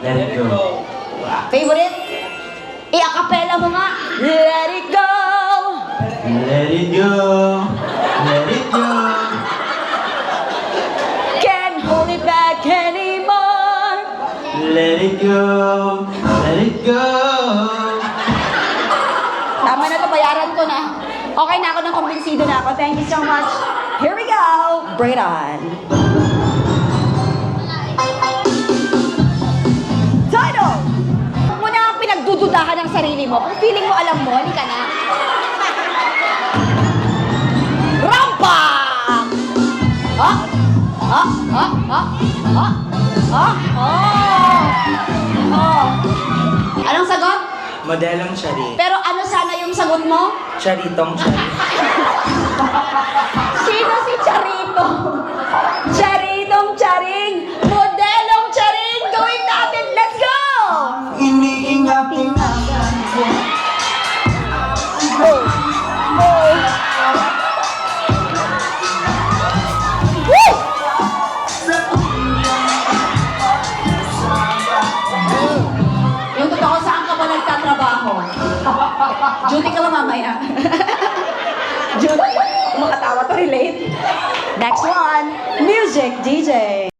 Let it go. Favorite? I-acapella mo nga. Let it go! Let it go. Let it go. Can't hold it back anymore. Let it go. Let it go. Tama na to, bayaran ko na. Okay na ako, nang kumbinsido na ako. Thank you so much. Here we go. Bring it on. Title! Huwag mo na ang pinagdududahan ng sarili mo. Kung feeling mo alam mo, hindi ka na. Rampa! Ha? Ha? Ha? Ha? Ha? Ha? Oh! Oh! Anong sagot? Modelong Chari. Pero ano sana yung sagot mo? Charitong Chari. Sino si Charito? Charitong Charing! Modelong Charing! Gawin natin! Let's go! Iniingat-ingatan ko. Oh! Oh! Woo! Yung totoo, saan ka ba nagtatrabaho? Duty ka ba mamaya? Duty? Makatawa to relate. Next one, music DJ.